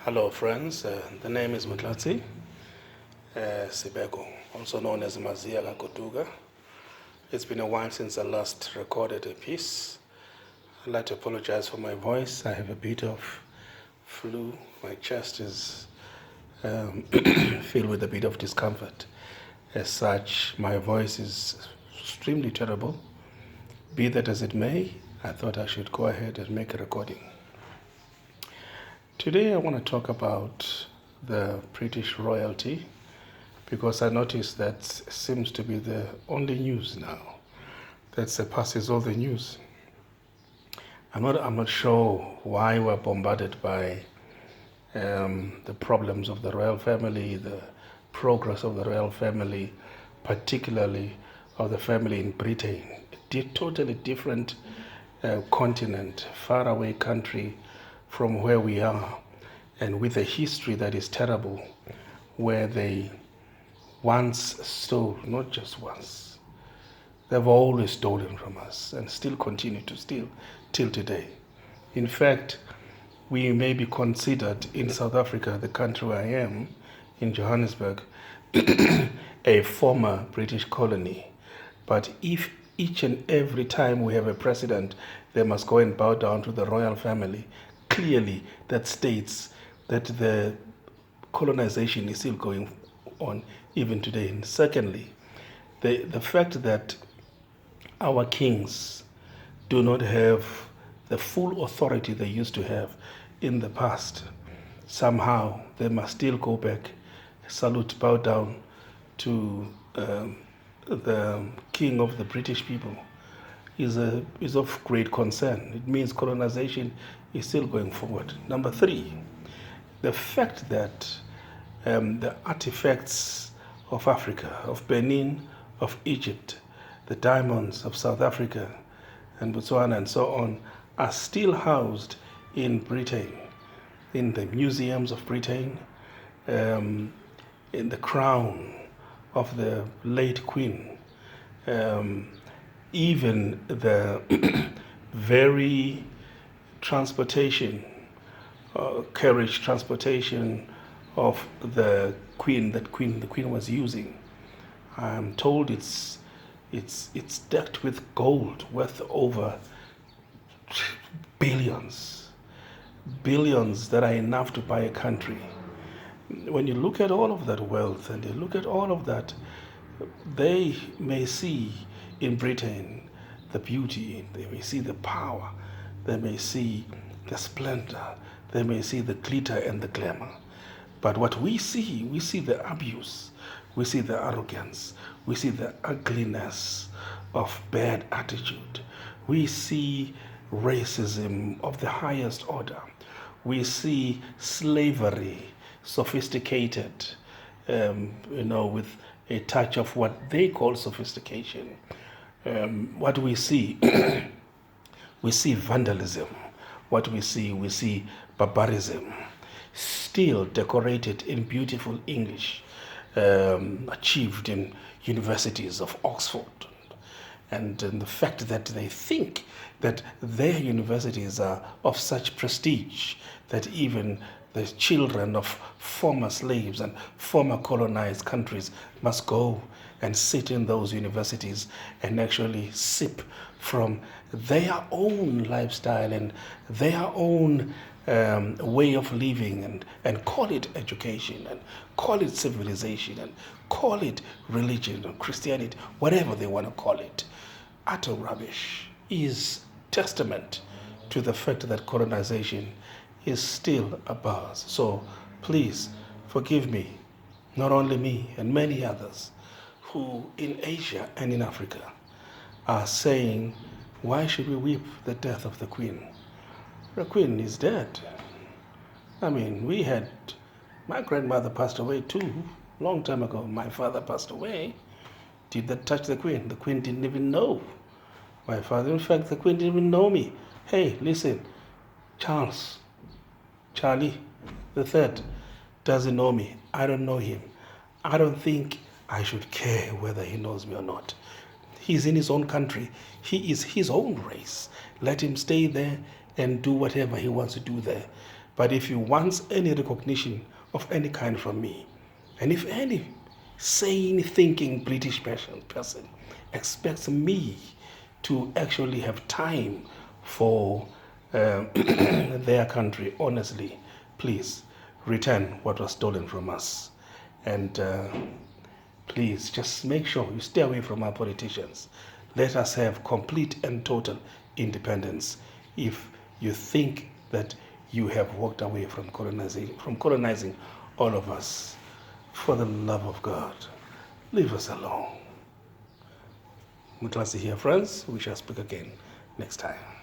Hello friends, the name is Mutlatsi Sibeko, also known as Mazia Gakotuga. It's been a while since I last recorded a piece. I'd like to apologize for my voice. I have a bit of flu. My chest is filled with a bit of discomfort. As such, my voice is extremely terrible. Be that as it may, I thought I should go ahead and make a recording. Today I want to talk about the British royalty because I noticed that seems to be the only news now that surpasses all the news. I'm not sure why we're bombarded by the problems of the royal family, the progress of the royal family, particularly of the family in Britain. A totally different continent, faraway country from where we are, and with a history that is terrible, where they once stole, not just once, they've always stolen from us and still continue to steal till today. In fact, we may be considered in South Africa, the country where I am, in Johannesburg, a former British colony. But if each and every time we have a president, they must go and bow down to the royal family, clearly that states that the colonization is still going on even today. And secondly, the fact that our kings do not have the full authority they used to have in the past. Somehow they must still go back, salute, bow down to the king of the British people is of great concern. It means colonization is still going forward. Number three, the fact that the artifacts of Africa, of Benin, of Egypt, the diamonds of South Africa and Botswana and so on, are still housed in Britain, in the museums of Britain, in the crown of the late Queen, even the very transportation, carriage transportation of the Queen, the Queen was using. I'm told it's decked with gold worth over billions that are enough to buy a country. When you look at all of that wealth and you look at all of that, they may see in Britain the beauty, they may see the power, they may see the splendor, they may see the glitter and the glamour. But what we see the abuse, we see the arrogance, we see the ugliness of bad attitude. We see racism of the highest order. We see slavery, sophisticated, with a touch of what they call sophistication. What we see, we see vandalism. What we see barbarism, still decorated in beautiful English, achieved in universities of Oxford. And the fact that they think that their universities are of such prestige that even the children of former slaves and former colonized countries must go and sit in those universities and actually sip from their own lifestyle and their own way of living and call it education and call it civilization and call it religion or Christianity, whatever they want to call it. Utter rubbish is testament to the fact that colonization is still a buzz. So please forgive me, not only me and many others who in Asia and in Africa are saying, why should we weep the death of the Queen? The Queen is dead. I mean, my grandmother passed away too, long time ago. My father passed away. Did that touch the Queen? The Queen didn't even know my father. In fact, the Queen didn't even know me. Hey, listen, Charlie the third doesn't know me. I don't know him. I don't think I should care whether he knows me or not. He's in his own country. He is his own race. Let him stay there and do whatever he wants to do there. But if you want any recognition of any kind from me, and if any sane thinking British person expects me to actually have time for their country, honestly, please return what was stolen from us. And please just make sure you stay away from our politicians. Let us have complete and total independence. If you think that you have walked away from colonizing all of us, for the love of God, leave us alone. Glad to hear, friends. We shall speak again next time.